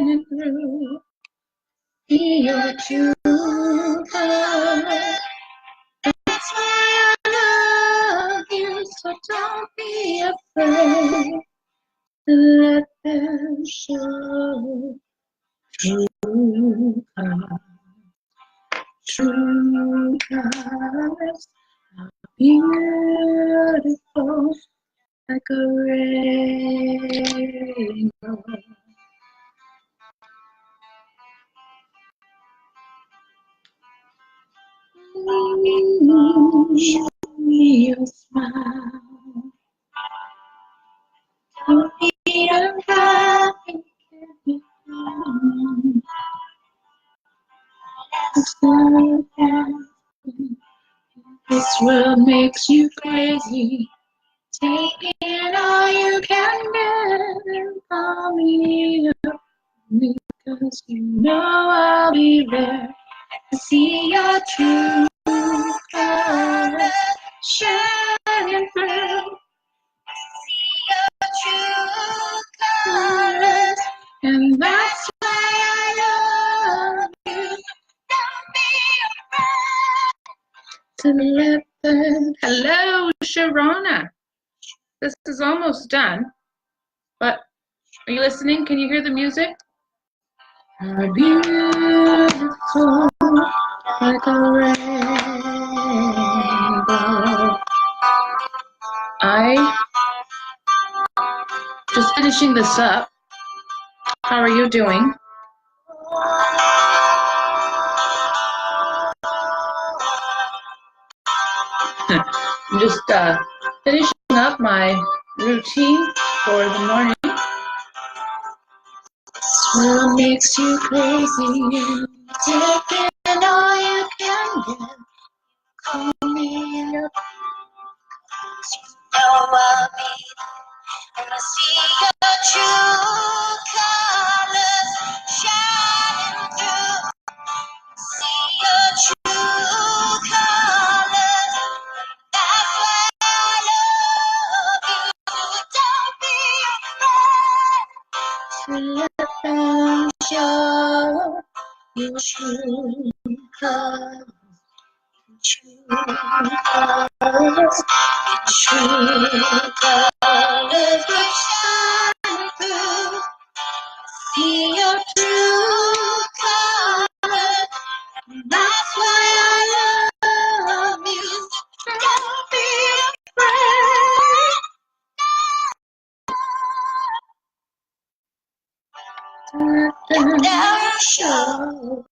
shining through. Be your true color. That's why I love you, so don't be afraid to let them show. True colors, true colors are beautiful like a rainbow. Show me your smile. Tell me I'm happy. This world makes you crazy. Take it all you can get and call me up, because you know I'll be there to see your true colors shining through. See your true colors, and that's why I love you. Don't be afraid to let them. Hello, Sharona. This is almost done, but are you listening? Can you hear the music? Are beautiful like a rainbow. I just finishing this up. How are you doing? I'm just finishing up my routine for the morning. What makes you crazy? Taking all you can get. Call me up. You know I'll be there, and I see your true colors shining through. See your true colors. That's why I love you. Don't be afraid to let them show your true colors. True colors, true colors will shine through. See your true colors. That's why I love you. Don't be afraid. Let them show.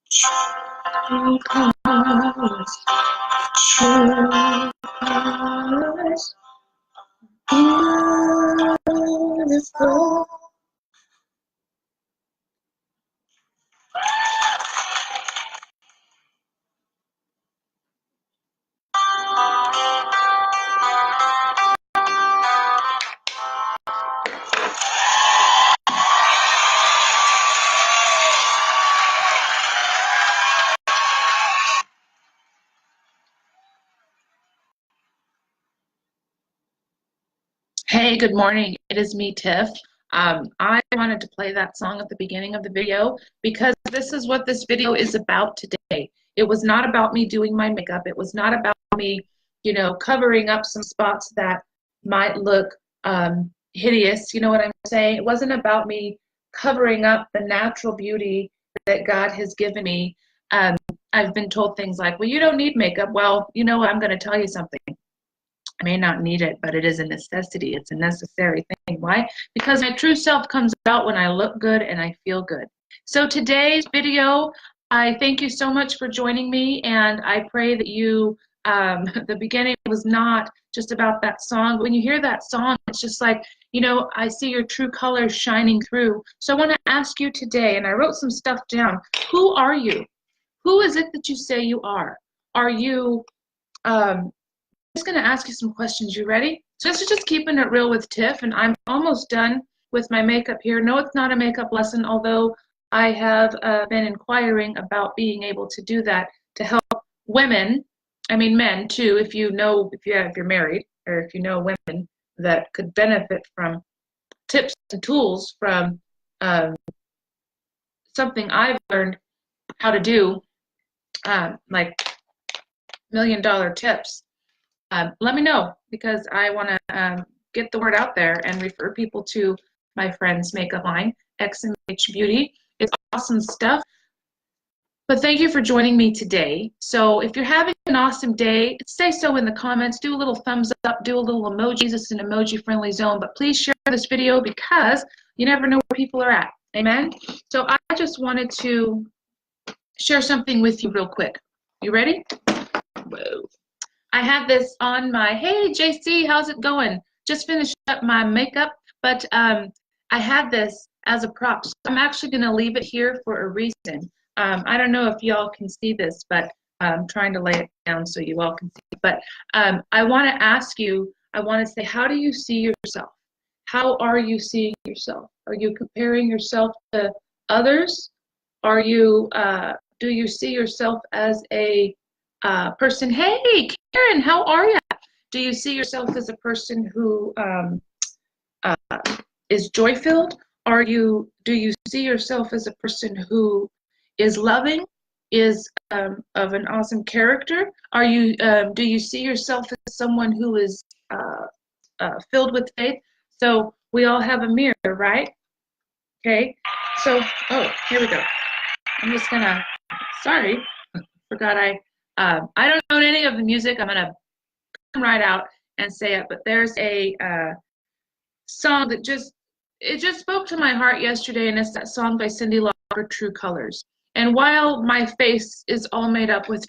True colors, true colors, beautiful. Hey, good morning. It is me, Tiff. I wanted to play that song at the beginning of the video because this is what this video is about today. It was not about me doing my makeup. It was not about me, covering up some spots that might look hideous. You know what I'm saying? It wasn't about me covering up the natural beauty that God has given me. I've been told things like, well, you don't need makeup. Well, I'm going to tell you something. I may not need it, but it is a necessity. It's a necessary thing. Why? Because my true self comes out when I look good and I feel good. So today's video, I thank you so much for joining me, and I pray that you, the beginning was not just about that song. When you hear that song, it's just like, I see your true colors shining through. So I want to ask you today, and I wrote some stuff down. Who are you? Who is it that you say you are? Are you... I'm just going to ask you some questions. You ready? So this is just keeping it real with Tiff, and I'm almost done with my makeup here. No, it's not a makeup lesson, although I have been inquiring about being able to do that to help women, men too, if you're married, or if you know women that could benefit from tips and tools from something I've learned how to do, like $1 million tips, let me know, because I want to get the word out there and refer people to my friend's makeup line, XMH Beauty. It's awesome stuff. But thank you for joining me today. So if you're having an awesome day, say so in the comments. Do a little thumbs up, do a little emojis. It's an emoji-friendly zone. But please share this video, because you never know where people are at. Amen? So I just wanted to share something with you real quick. You ready? Whoa. I have this on my, hey JC, how's it going? Just finished up my makeup, but I had this as a prop. So I'm actually going to leave it here for a reason. I don't know if y'all can see this, but I'm trying to lay it down so you all can see it. But I want to ask you, I want to say, how do you see yourself? How are you seeing yourself? Are you comparing yourself to others? Are you, do you see yourself as a person? Hey, Karen, how are you? Do you see yourself as a person who is joy-filled? Do you see yourself as a person who is loving, is of an awesome character? Do you see yourself as someone who is filled with faith? So we all have a mirror, right? Okay. So, oh, here we go. I'm just gonna, sorry, forgot I don't own any of the music. I'm gonna come right out and say it, but there's a song that just spoke to my heart yesterday, and it's that song by Cyndi Lauper, True Colors. And while my face is all made up with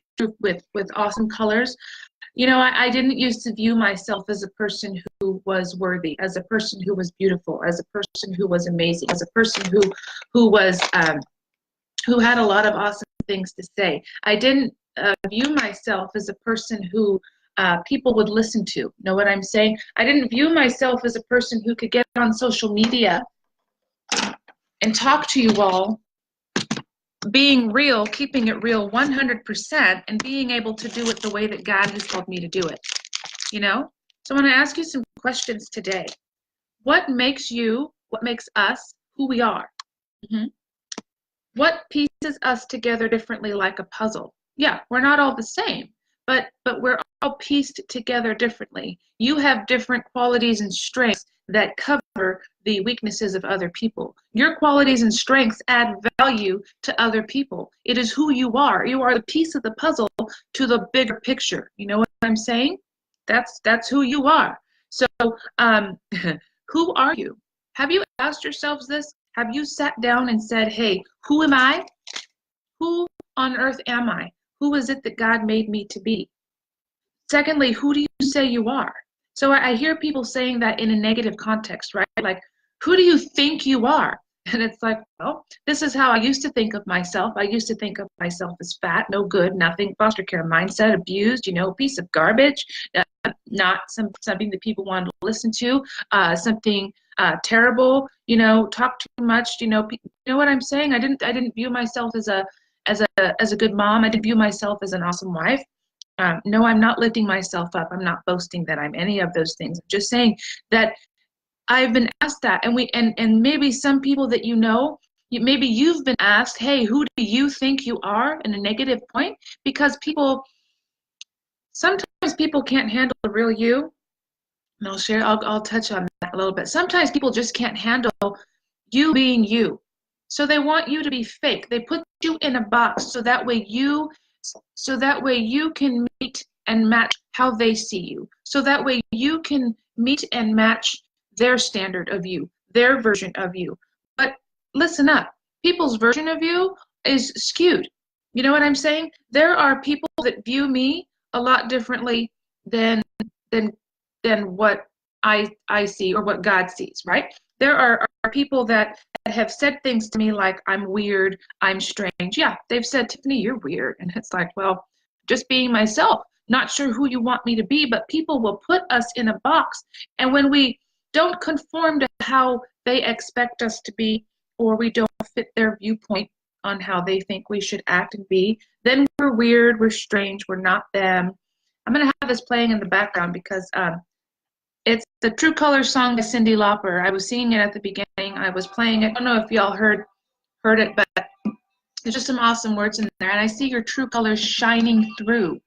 awesome colors, you know, I didn't used to view myself as a person who was worthy, as a person who was beautiful, as a person who was amazing, as a person who was who had a lot of awesome things to say. I didn't view myself as a person who people would listen to. Know what I'm saying? I didn't view myself as a person who could get on social media and talk to you all, being real, keeping it real 100%, and being able to do it the way that God has called me to do it. You know? So I want to ask you some questions today. What makes us who we are? Mm-hmm. What pieces us together differently like a puzzle? Yeah, we're not all the same, but we're all pieced together differently. You have different qualities and strengths that cover the weaknesses of other people. Your qualities and strengths add value to other people. It is who you are. You are the piece of the puzzle to the bigger picture. You know what I'm saying? That's who you are. So who are you? Have you asked yourselves this? Have you sat down and said, hey, who am I? Who on earth am I? Who is it that God made me to be? Secondly, who do you say you are? So I hear people saying that in a negative context, right? Like, who do you think you are? And it's like, well, this is how I used to think of myself. I used to think of myself as fat, no good, nothing, foster care mindset, abused, you know, piece of garbage, not something that people wanted to listen to, something terrible, you know, talk too much, you know what I'm saying? I didn't view myself as a good mom. I didn't view myself as an awesome wife. No, I'm not lifting myself up. I'm not boasting that I'm any of those things. I'm just saying that I've been asked that, and maybe some people that you know, maybe you've been asked, hey, who do you think you are, in a negative point? Because sometimes people can't handle the real you. And I'll touch on that a little bit. Sometimes people just can't handle you being you. So they want you to be fake. They put you in a box so that way you can meet and match how they see you. So that way you can meet and match their standard of you, their version of you. But listen up, people's version of you is skewed. You know what I'm saying? There are people that view me a lot differently than what I see or what God sees, right? There are people that have said things to me like, I'm weird, I'm strange. Yeah, they've said, Tiffany, you're weird. And it's like, well, just being myself, not sure who you want me to be, but people will put us in a box. And when we don't conform to how they expect us to be, or we don't fit their viewpoint on how they think we should act and be, then we're weird, we're strange, we're not them. I'm going to have this playing in the background because It's the True Colors song by Cyndi Lauper. I was singing it at the beginning. I was playing it. I don't know if y'all heard it, but there's just some awesome words in there. And I see your true colors shining through.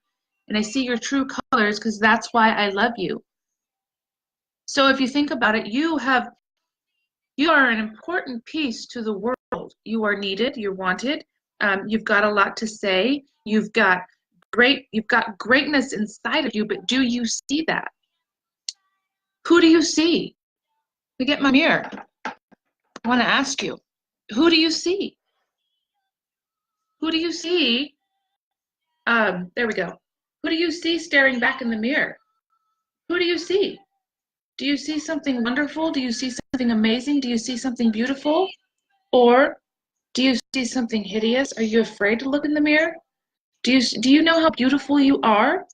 And I see your true colors because that's why I love you. So if you think about it, you are an important piece to the world. You are needed. You're wanted. You've got a lot to say. You've got greatness inside of you. But do you see that? Who do you see? Let me get my mirror. I want to ask you, who do you see? Who do you see? There we go. Who do you see staring back in the mirror? Who do you see? Do you see something wonderful? Do you see something amazing? Do you see something beautiful? Or do you see something hideous? Are you afraid to look in the mirror? Do you know how beautiful you are?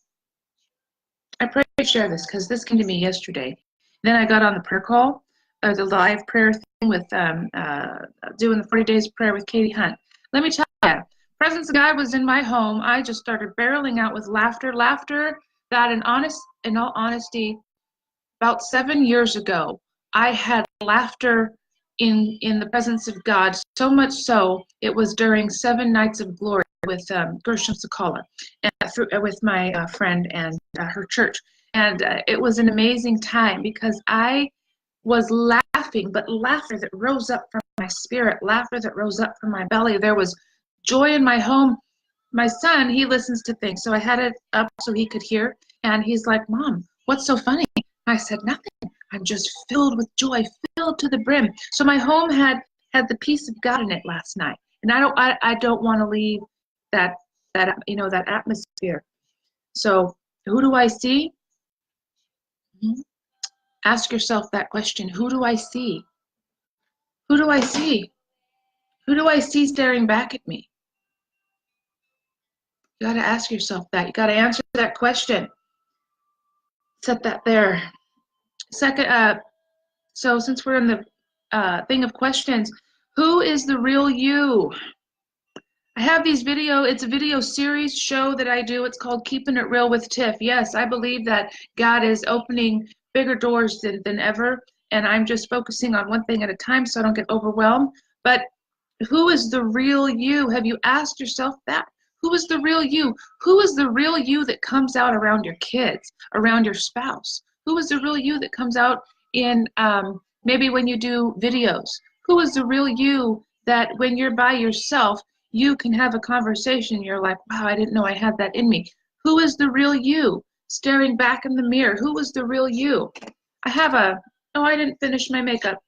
I pray to share this because this came to me yesterday. Then I got on the prayer call, the live prayer thing with doing the 40 days of prayer with Katie Hunt. Let me tell you, presence of God was in my home. I just started barreling out with laughter that in all honesty, about 7 years ago, I had laughter in the presence of God, so much so it was during 7 Nights of Glory with Gershom Sakala, and with my friend and her church. And it was an amazing time because I was laughing, but laughter that rose up from my spirit, laughter that rose up from my belly. There was joy in my home. My son, he listens to things, so I had it up so he could hear, and he's like, "Mom, what's so funny?" I said, "Nothing. I'm just filled with joy, filled to the brim." So my home had the peace of God in it last night, and I don't want to leave that atmosphere. So who do I see? Ask yourself that question. Who do I see? Who do I see? Who do I see staring back at me? You got to ask yourself that. You got to answer that question. Set that there. Second, so since we're in the thing of questions, who is the real you? I have it's a video series show that I do. It's called Keeping It Real with Tiff. Yes, I believe that God is opening bigger doors than ever, and I'm just focusing on one thing at a time so I don't get overwhelmed. But who is the real you? Have you asked yourself that? Who is the real you? Who is the real you that comes out around your kids, around your spouse? Who is the real you that comes out in maybe when you do videos? Who is the real you that when you're by yourself, you can have a conversation? You're like, wow, I didn't know I had that in me. Who is the real you staring back in the mirror? Who is the real you? I didn't finish my makeup.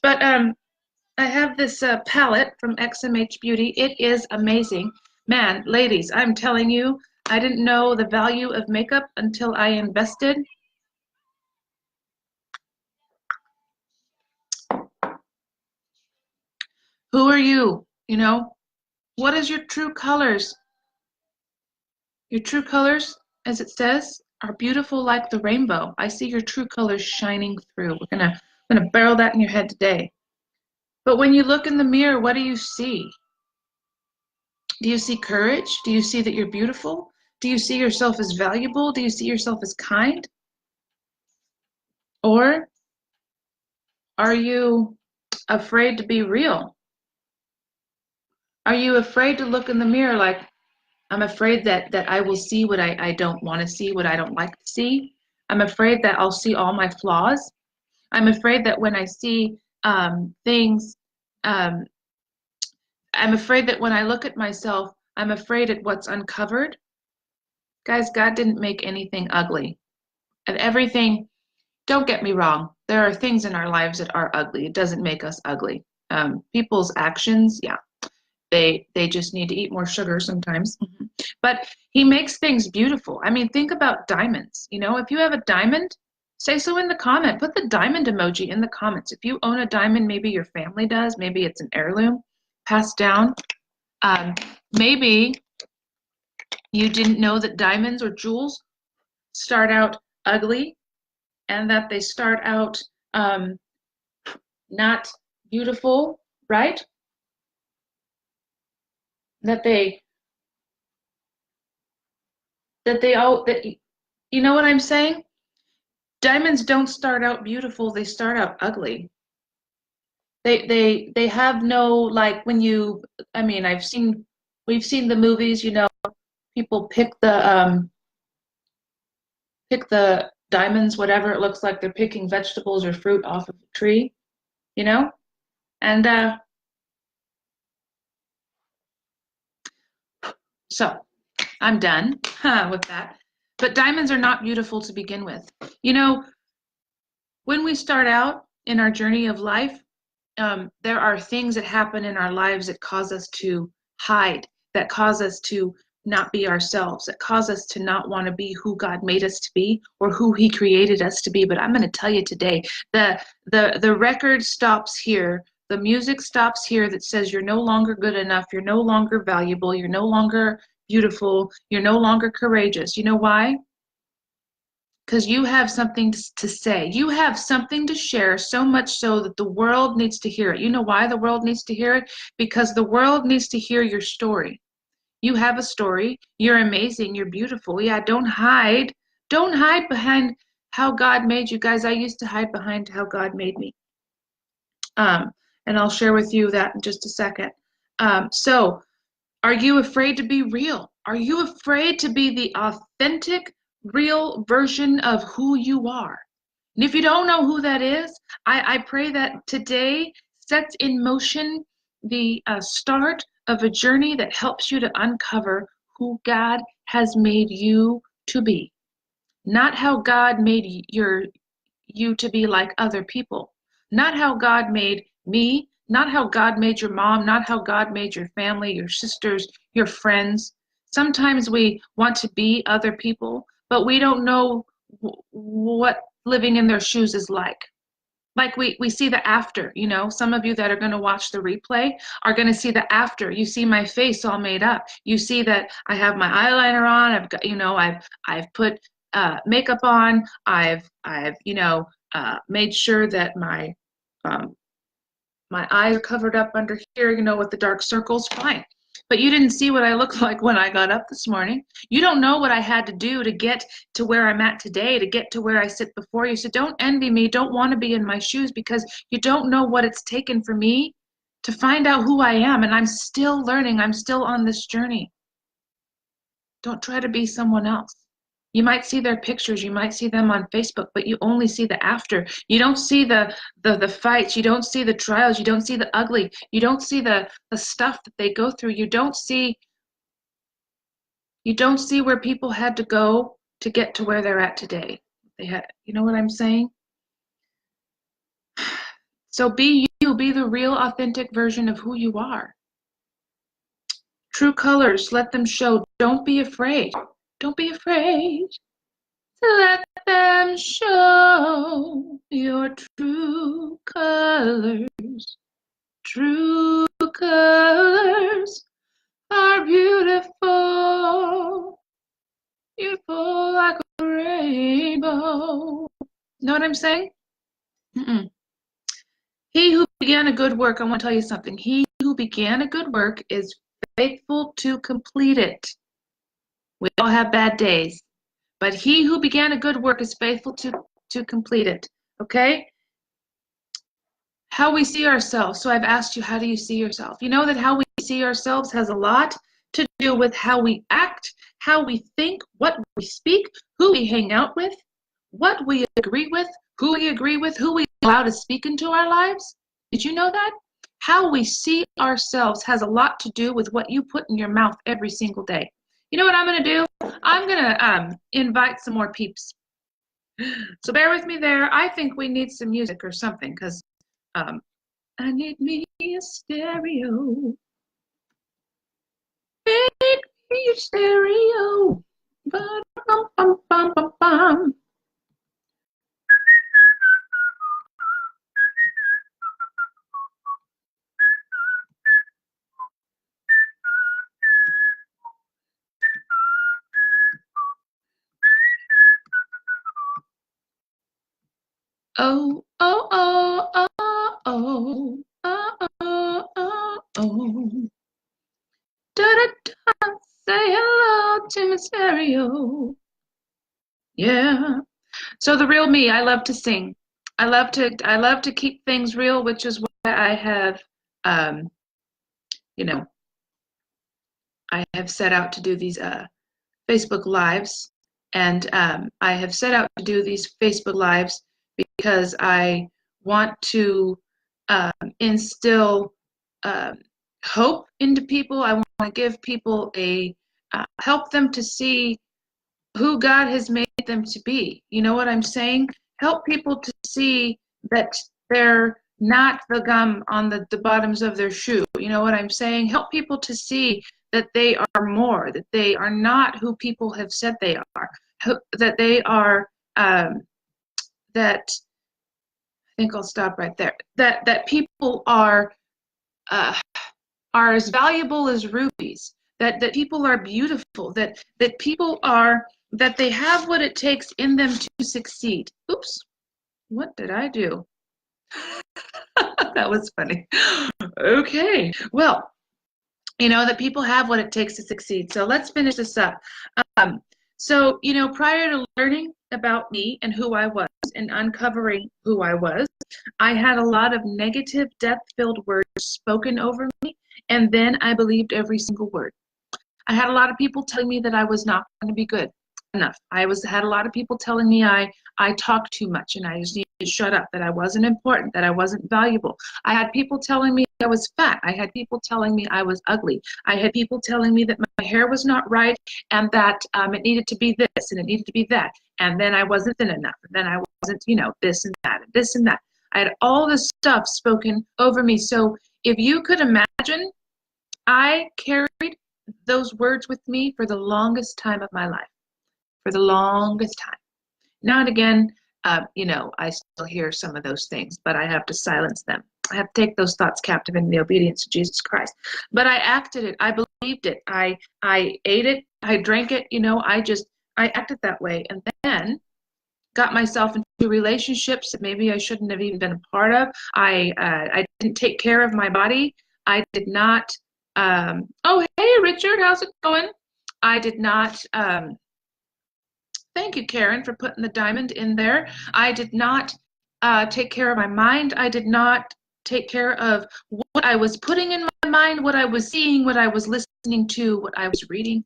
But I have this palette from XMH Beauty. It is amazing. Man, ladies, I'm telling you, I didn't know the value of makeup until I invested. Who are you? You know, what is your true colors? Your true colors, as it says, are beautiful like the rainbow. I see your true colors shining through. We're gonna barrel that in your head today. But when you look in the mirror, what do you see? Do you see courage? Do you see that you're beautiful? Do you see yourself as valuable? Do you see yourself as kind? Or are you afraid to be real? Are you afraid to look in the mirror like, I'm afraid that I will see what I don't want to see, what I don't like to see? I'm afraid that I'll see all my flaws. I'm afraid that when I see things, I'm afraid that when I look at myself, I'm afraid at what's uncovered. Guys, God didn't make anything ugly. And everything, don't get me wrong, there are things in our lives that are ugly. It doesn't make us ugly. People's actions, yeah, they just need to eat more sugar sometimes. But he makes things beautiful. I mean, think about diamonds. You know, if you have a diamond, say so in the comment. Put the diamond emoji in the comments. If you own a diamond, maybe your family does. Maybe it's an heirloom passed down. Maybe you didn't know that diamonds or jewels start out ugly and that they start out not beautiful, right? That you know what I'm saying? Diamonds don't start out beautiful, they start out ugly. They have no, like, when you, I mean, we've seen the movies, you know, people pick the diamonds, whatever it looks like they're picking vegetables or fruit off of a tree, you know? And so I'm done with that. But diamonds are not beautiful to begin with. You know, when we start out in our journey of life, there are things that happen in our lives that cause us to hide, that cause us to not be ourselves, that cause us to not want to be who God made us to be or who He created us to be. But I'm going to tell you today, the record stops here. The music stops here that says you're no longer good enough, you're no longer valuable, you're no longer beautiful, you're no longer courageous. You know why? Because you have something to say. You have something to share, so much so that the world needs to hear it. You know why the world needs to hear it? Because the world needs to hear your story. You have a story. You're amazing. You're beautiful. Yeah, don't hide. Don't hide behind how God made you. Guys, I used to hide behind how God made me. Um, and I'll share with you that in just a second. So, are you afraid to be real? Are you afraid to be the authentic, real version of who you are? And if you don't know who that is, I pray that today sets in motion the start of a journey that helps you to uncover who God has made you to be. Not how God made you to be like other people. Not how God made me, not how God made your mom, not how God made your family, your sisters, your friends. Sometimes we want to be other people, but we don't know what living in their shoes is like. Like we see the after, you know, some of you that are going to watch the replay are going to see the after. You see my face all made up. You see that I have my eyeliner on. I've got, you know, I've put makeup on. I've you know, made sure that um, my eyes are covered up under here, you know, with the dark circles. Fine. But you didn't see what I looked like when I got up this morning. You don't know what I had to do to get to where I'm at today, to get to where I sit before you. So don't envy me. Don't want to be in my shoes because you don't know what it's taken for me to find out who I am. And I'm still learning. I'm still on this journey. Don't try to be someone else. You might see their pictures, you might see them on Facebook, but you only see the after. You don't see the fights, you don't see the trials, you don't see the ugly, you don't see the stuff that they go through. You don't see where people had to go to get to where they're at today. They had, you know what I'm saying? So be you, be the real authentic version of who you are. True colors, let them show. Don't be afraid. Don't be afraid. Let them show your true colors. True colors are beautiful, beautiful like a rainbow. Know what I'm saying? Mm-mm. He who began a good work, I want to tell you something. He who began a good work is faithful to complete it. We all have bad days. But he who began a good work is faithful to complete it. Okay? How we see ourselves. So I've asked you, how do you see yourself? You know that how we see ourselves has a lot to do with how we act, how we think, what we speak, who we hang out with, what we agree with, who we allow to speak into our lives. Did you know that? How we see ourselves has a lot to do with what you put in your mouth every single day. You know what I'm going to do? I'm going to invite some more peeps. So bear with me there. I think we need some music or something because I need me a stereo. Make me a stereo. Ba-dum-bum-bum-bum-bum. Oh, oh, oh, oh, oh, oh, oh, oh, oh. Da-da-da, say hello to my stereo. Yeah. So the real me, I love to sing. I love to keep things real, which is why I have, um, you know, I have set out to do these Facebook Lives, and I have set out to do these Facebook Lives because I want to instill um, hope into people. I want to give people help them to see who God has made them to be. You know what I'm saying? Help people to see that they're not the gum on the bottoms of their shoe. You know what I'm saying? Help people to see that they are more, that they are not who people have said they are, that they are, that, I think I'll stop right there, that people uh, are as valuable as rubies, that people are beautiful, that people are, that they have what it takes in them to succeed. Oops, what did I do? That was funny. Okay, well, that people have what it takes to succeed. So let's finish this up. Um, so, prior to learning about me and who I was and uncovering who I was, I had a lot of negative, death-filled words spoken over me, and then I believed every single word. I had a lot of people telling me that I was not going to be good enough. Had a lot of people telling me I talked too much and I just needed to shut up, that I wasn't important, that I wasn't valuable. I had people telling me I was fat. I had people telling me I was ugly. I had people telling me that my hair was not right and that it needed to be this and it needed to be that. And then I wasn't thin enough. And then I wasn't, this and that and this and that. I had all this stuff spoken over me. So if you could imagine, I carried those words with me for the longest time of my life, for the longest time. Now and again, I still hear some of those things, but I have to silence them. I have to take those thoughts captive in the obedience to Jesus Christ. But I acted it. I believed it. I ate it. I drank it. I acted that way. And then got myself into relationships that maybe I shouldn't have even been a part of. I didn't take care of my body. I did not. Oh, hey, Richard, how's it going? I did not. Thank you, Karen, for putting the diamond in there. I did not take care of my mind. I did not take care of what I was putting in my mind, what I was seeing, what I was listening to, what I was reading.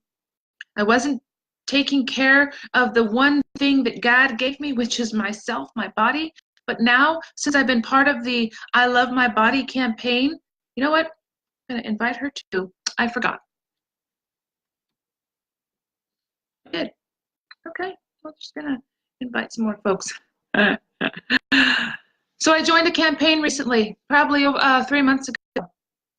I wasn't taking care of the one thing that God gave me, which is myself, my body. But now, since I've been part of the I Love My Body campaign, you know what? I'm going to invite her too. I forgot. I did. Okay. I'm just going to invite some more folks. So I joined a campaign recently, probably 3 months ago.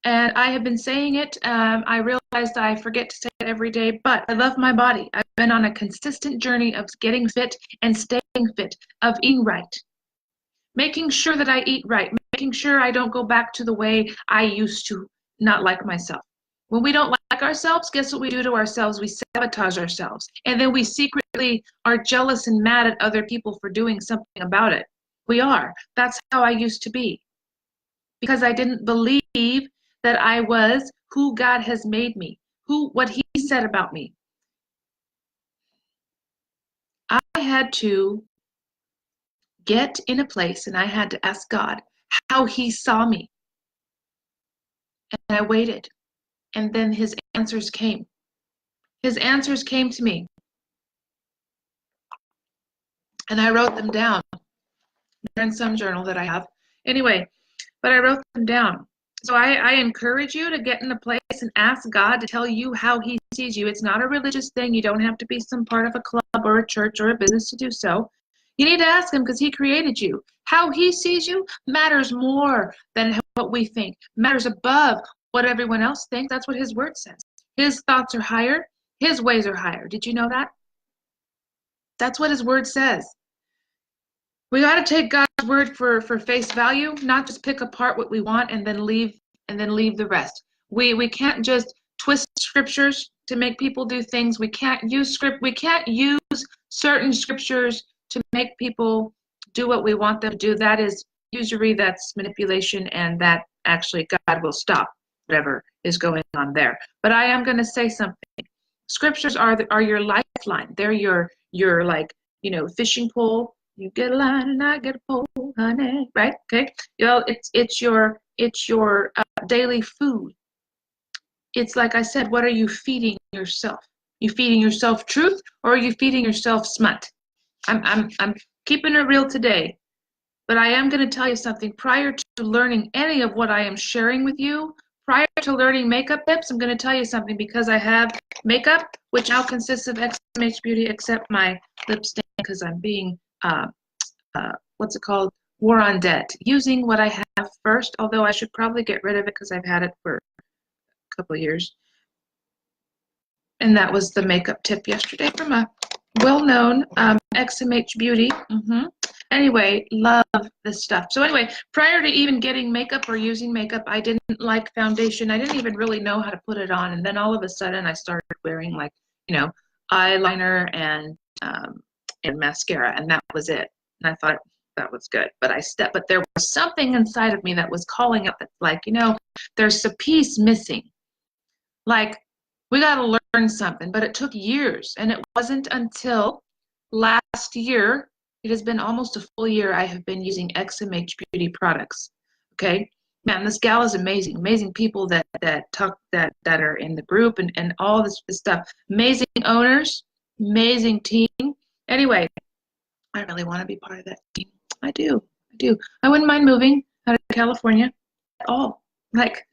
And I have been saying it. I realized I forget to say it every day, but I love my body. I've been on a consistent journey of getting fit and staying fit, of eating right, making sure that I eat right, making sure I don't go back to the way I used to not like myself. When we don't like ourselves, guess what we do to ourselves? We sabotage ourselves. And then we secretly are jealous and mad at other people for doing something about it. We are. That's how I used to be. Because I didn't believe that I was who God has made me, what He said about me. I had to get in a place and I had to ask God how He saw me. And I waited. And then His answers came. His answers came to me. And I wrote them down. They're in some journal that I have. Anyway, but I wrote them down. So I encourage you to get in a place and ask God to tell you how He sees you. It's not a religious thing. You don't have to be some part of a club or a church or a business to do so. You need to ask Him because He created you. How He sees you matters more than what we think. Matters above what everyone else thinks. That's what His Word says. His thoughts are higher. His ways are higher. Did you know that? That's what His Word says. We got to take God's word for face value, not just pick apart what we want and then leave the rest. We can't just twist scriptures to make people do things. We can't use certain scriptures to make people do what we want them to do. That is usury, that's manipulation, and that actually God will stop whatever is going on there. But I am going to say something. Scriptures are your lifeline. They're your like, fishing pole You get a line and I get a pole, honey. Right? Okay. You know, it's your daily food. It's like I said, what are you feeding yourself? You feeding yourself truth, or are you feeding yourself smut? I'm keeping it real today. But I am going to tell you something. Prior to learning any of what I am sharing with you, prior to learning makeup tips, I'm going to tell you something, because I have makeup, which now consists of XMH Beauty, except my lip stain, because I'm being, what's it called? War on debt. Using what I have first, although I should probably get rid of it because I've had it for a couple of years. And that was the makeup tip yesterday from a well-known XMH Beauty. Anyway, love this stuff. So anyway, prior to even getting makeup or using makeup, I didn't like foundation. I didn't even really know how to put it on. And then all of a sudden I started wearing, like, you know, eyeliner and mascara, and that was it. And I thought that was good. But there was something inside of me that was calling up, like, you know, there's a piece missing. Like, we got to learn something. But it took years, and it wasn't until last year. It has been almost a full year I have been using XMH Beauty products. Okay, man, this gal is amazing. Amazing people that are in the group, and all this stuff. Amazing owners, amazing team. Anyway, I really want to be part of that team. I do. I wouldn't mind moving out of California at all. Like,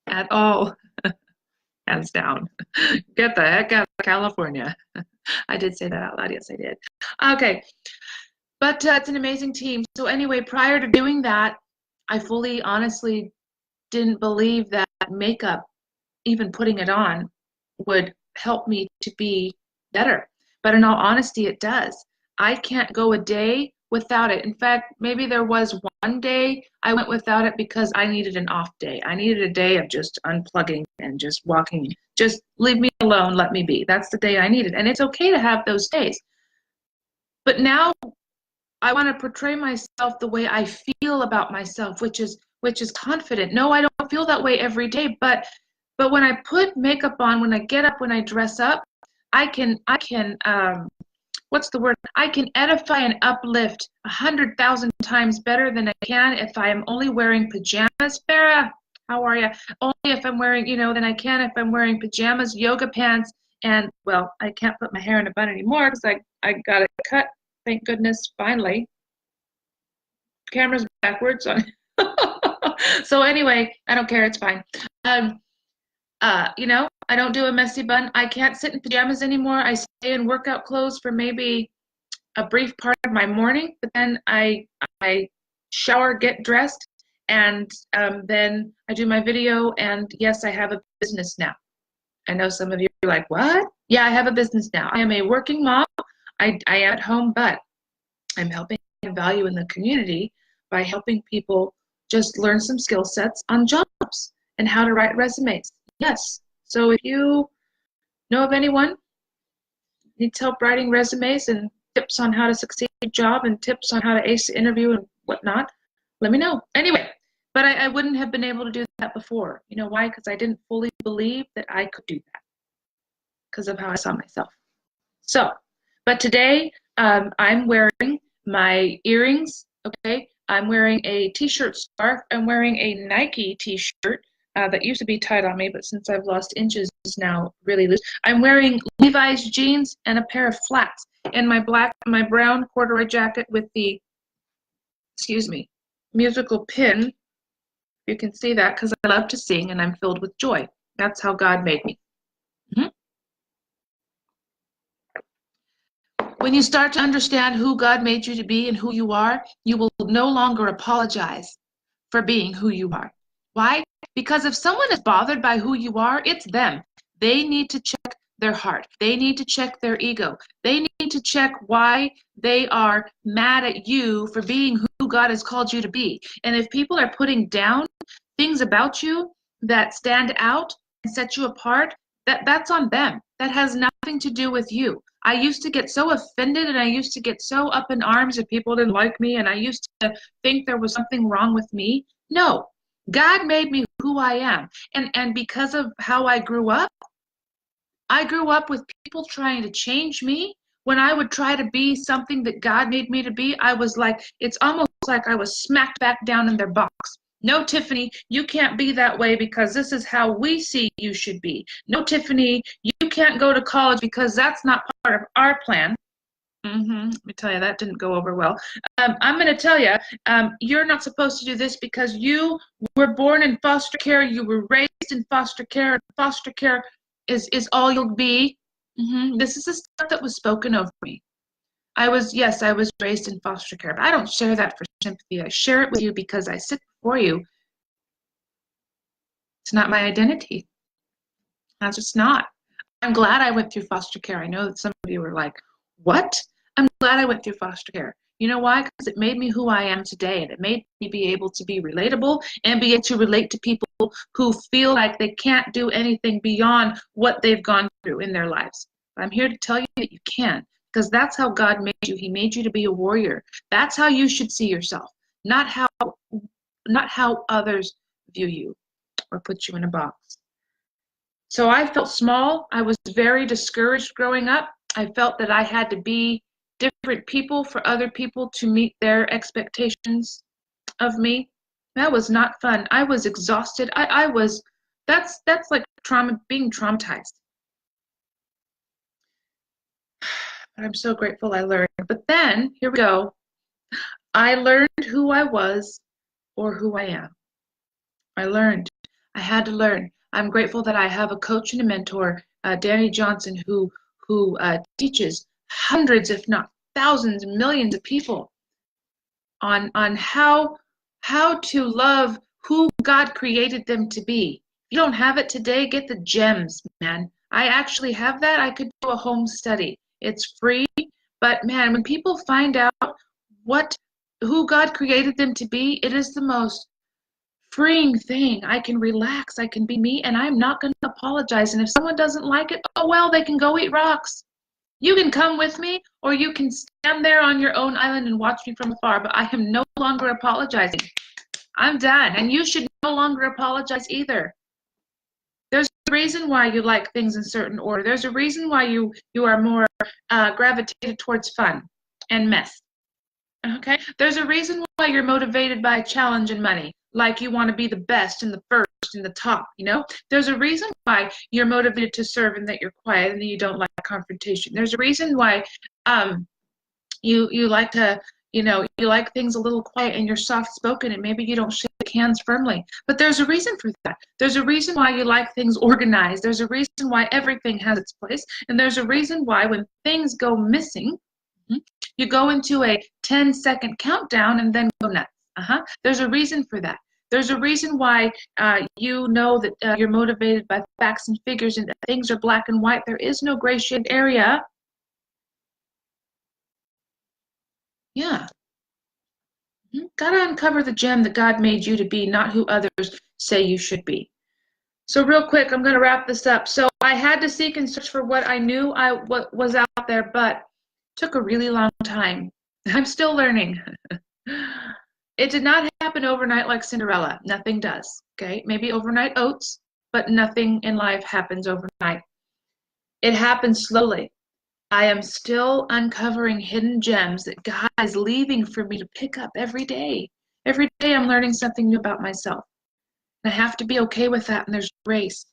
at all. Hands down. Get the heck out of California. I did say that out loud. Yes, I did. Okay. But it's an amazing team. So anyway, prior to doing that, I fully, honestly didn't believe that makeup, even putting it on, would help me to be better. But in all honesty, it does. I can't go a day without it. In fact, maybe there was one day I went without it because I needed an off day. I needed a day of just unplugging and just walking. Just leave me alone, let me be. That's the day I needed. And it's okay to have those days. But now I want to portray myself the way I feel about myself, which is confident. No, I don't feel that way every day, but when I put makeup on, when I get up, when I dress up, I can what's the word? I can edify and uplift 100,000 times better than I can if I am only wearing pajamas. Farah, how are you? Only if I'm wearing, than I can if I'm wearing pajamas, yoga pants, and, well, I can't put my hair in a bun anymore because I got it cut. Thank goodness, finally. Camera's backwards on. So anyway, I don't care. It's fine. I don't do a messy bun. I can't sit in pajamas anymore. I stay in workout clothes for maybe a brief part of my morning, but then I shower, get dressed, and then I do my video. And yes, I have a business now. I know some of you are like, what? Yeah, I have a business now. I am a working mom. I am at home, but I'm helping value in the community by helping people just learn some skill sets on jobs and how to write resumes. Yes. So if you know of anyone who needs help writing resumes and tips on how to succeed at a job and tips on how to ace the interview and whatnot, let me know. Anyway, but I wouldn't have been able to do that before. You know why? Because I didn't fully believe that I could do that because of how I saw myself. So, but today I'm wearing my earrings, okay? I'm wearing a t-shirt scarf. I'm wearing a Nike t-shirt that used to be tight on me, but since I've lost inches, it's now really loose. I'm wearing Levi's jeans and a pair of flats, and my brown corduroy jacket with the, musical pin. You can see that because I love to sing and I'm filled with joy. That's how God made me. When you start to understand who God made you to be and who you are, you will no longer apologize for being who you are. Why? Because if someone is bothered by who you are, it's them. They need to check their heart. They need to check their ego. They need to check why they are mad at you for being who God has called you to be. And if people are putting down things about you that stand out and set you apart, that's on them. That has nothing to do with you. I used to get so offended and I used to get so up in arms if people didn't like me and I used to think there was something wrong with me. No, God made me who I am. And because of how I grew up with people trying to change me when I would try to be something that God made me to be, I was like, it's almost like I was smacked back down in their box. No, Tiffany, you can't be that way because this is how we see you should be. No, Tiffany, you can't go to college because that's not part of our plan. Let me tell you, that didn't go over well. I'm going to tell you, you're not supposed to do this because you were born in foster care, you were raised in foster care, and foster care is all you'll be. This is the stuff that was spoken over me. Yes, I was raised in foster care, but I don't share that for sympathy. I share it with you because I sit before you. It's not my identity. That's just not. I'm glad I went through foster care. I know that some of you were like, what? I'm glad I went through foster care. You know why? Because it made me who I am today, and it made me be able to be relatable and be able to relate to people who feel like they can't do anything beyond what they've gone through in their lives. I'm here to tell you that you can, because that's how God made you. He made you to be a warrior. That's how you should see yourself, not how others view you or put you in a box. So I felt small. I was very discouraged growing up. I felt that I had to be different people for other people to meet their expectations of me. That was not fun. I was exhausted. That's like being traumatized. But I'm so grateful I learned. But then, here we go. I learned who I was or who I am. I learned. I had to learn. I'm grateful that I have a coach and a mentor, Danny Johnson, who teaches hundreds, if not thousands, millions of people on how to love who God created them to be. If you don't have it today, get the gems, man. I actually have that. I could do a home study. It's free, but man, when people find out who God created them to be, it is the most freeing thing. I can relax, I can be me, and I'm not going to apologize. And if someone doesn't like it, oh well, they can go eat rocks. You can come with me, or you can stand there on your own island and watch me from afar, but I am no longer apologizing. I'm done, and you should no longer apologize either. There's a reason why you like things in certain order. There's a reason why you are more gravitated towards fun and mess. Okay? There's a reason why you're motivated by challenge and money, like you want to be the best and the first and the top, you know? There's a reason why you're motivated to serve and that you're quiet and that you don't like confrontation. There's a reason why you like to, you like things a little quiet and you're soft-spoken and maybe you don't shake hands firmly. But there's a reason for that. There's a reason why you like things organized. There's a reason why everything has its place. And there's a reason why when things go missing, you go into a 10-second countdown and then go nuts. There's a reason for that. There's a reason why you know that you're motivated by facts and figures and that things are black and white. There is no gray shade area. Yeah. Gotta uncover the gem that God made you to be, not who others say you should be. So real quick, I'm going to wrap this up. So I had to seek and search for what I knew what was out there, but it took a really long time. I'm still learning. It did not happen overnight like Cinderella. Nothing does. Okay, maybe overnight oats, but nothing in life happens overnight. It happens slowly. I am still uncovering hidden gems that God is leaving for me to pick up every day. Every day I'm learning something new about myself. And I have to be okay with that, and there's grace.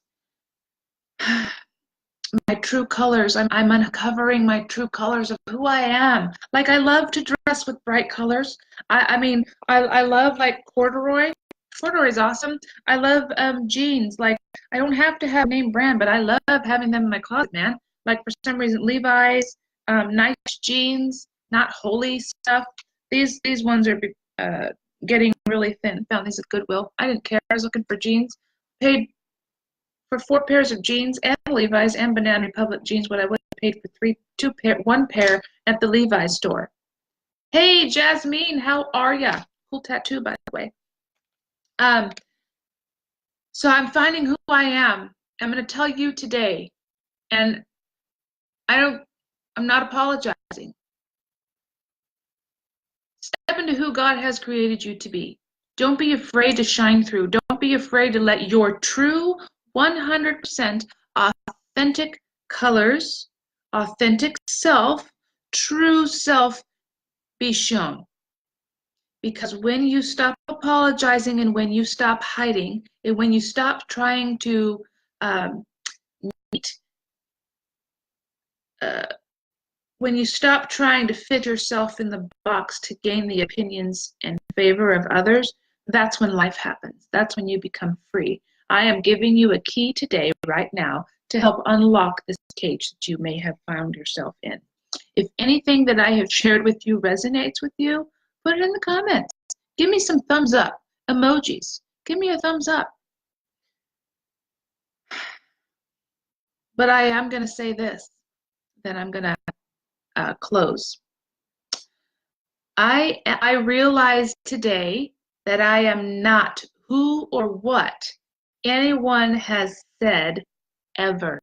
My true colors, I'm uncovering my true colors of who I am. Like, I love to dress with bright colors. I love, like, corduroy. Corduroy is awesome. I love jeans. Like, I don't have to have a name brand, but I love having them in my closet, man. Like, for some reason, Levi's, nice jeans, not holy stuff. These ones are getting really thin. Found these at Goodwill. I didn't care. I was looking for jeans. Paid for 4 pairs of jeans and Levi's and Banana Republic jeans what I would have paid for one pair at the Levi's store. Hey, Jasmine, how are ya? Cool tattoo, by the way. So I'm finding who I am. I'm going to tell you today, and I'm not apologizing. Step into who God has created you to be. Don't be afraid to shine through. Don't be afraid to let your true 100% authentic colors, authentic self true self be shown. Because when you stop apologizing and when you stop hiding and when you stop trying to meet, when you stop trying to fit yourself in the box to gain the opinions and favor of others, that's when life happens. That's when you become free. I am giving you a key today, right now, to help unlock this cage that you may have found yourself in. If anything that I have shared with you resonates with you, put it in the comments. Give me some thumbs up, emojis. Give me a thumbs up. But I am going to say this, then I'm going to close. I realized today that I am not who or what anyone has said ever.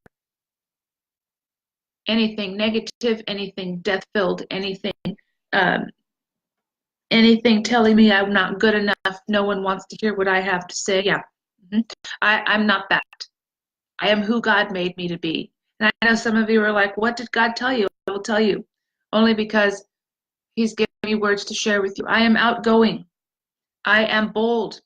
Anything negative, anything death-filled, anything telling me I'm not good enough, no one wants to hear what I have to say. Yeah, I'm not that. I am who God made me to be. And I know some of you are like, what did God tell you? I will tell you, only because He's given me words to share with you. I am outgoing. I am bold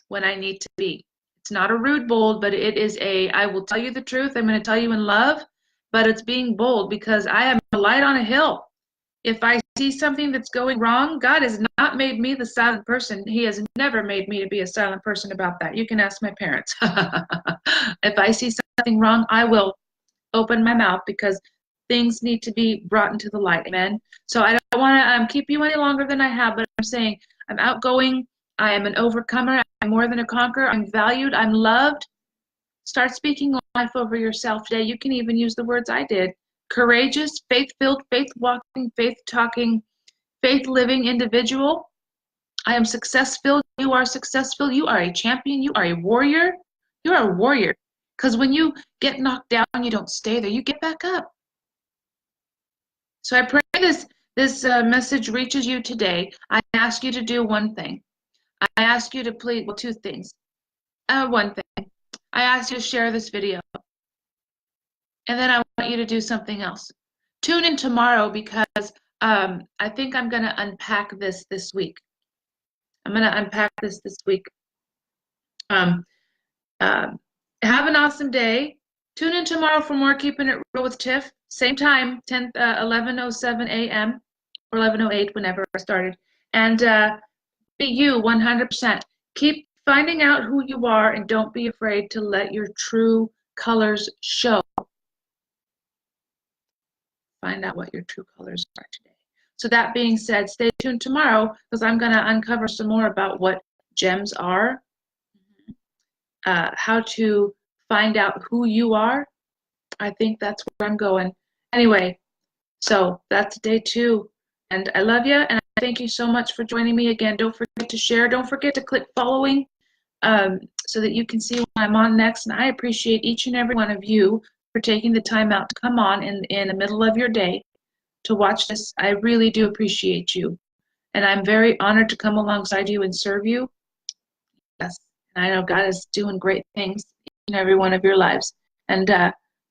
when I need to be. It's not a rude bold, but it is I will tell you the truth. I'm going to tell you in love, but it's being bold because I am a light on a hill. If I see something that's going wrong, God has not made me the silent person. He has never made me to be a silent person about that. You can ask my parents. If I see something wrong, I will open my mouth because things need to be brought into the light. Amen. So I don't want to keep you any longer than I have, but I'm saying I'm outgoing. I am an overcomer. I'm more than a conqueror. I'm valued. I'm loved. Start speaking life over yourself today. You can even use the words I did. Courageous, faith-filled, faith-walking, faith-talking, faith-living individual. I am success-filled. You are successful. You are a champion. You are a warrior. You are a warrior. Because when you get knocked down, you don't stay there. You get back up. So I pray this message reaches you today. I ask you to do one thing. I ask you to please, well, two things. One thing. I ask you to share this video. And then I want you to do something else. Tune in tomorrow because I think I'm going to unpack this week. I'm going to unpack this week. Have an awesome day. Tune in tomorrow for more Keeping It Real with Tiff. Same time, 11:07 a.m. or 11:08, whenever I started. And be you 100%. Keep finding out who you are and don't be afraid to let your true colors show. Find out what your true colors are today. So that being said, stay tuned tomorrow because I'm going to uncover some more about what gems are, how to find out who you are. I think that's where I'm going. Anyway, so that's day 2. And I love you, and I thank you so much for joining me again. Don't forget to share. Don't forget to click following so that you can see when I'm on next. And I appreciate each and every one of you for taking the time out to come on in the middle of your day to watch this. I really do appreciate you. And I'm very honored to come alongside you and serve you. Yes, and I know God is doing great things in every one of your lives. And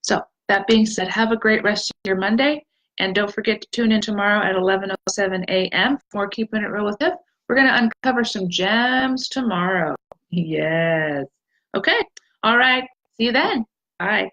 so that being said, have a great rest of your Monday. And don't forget to tune in tomorrow at 11:07 a.m. for Keeping It Real with Tiff. We're going to uncover some gems tomorrow. Yes. Okay. All right. See you then. Bye.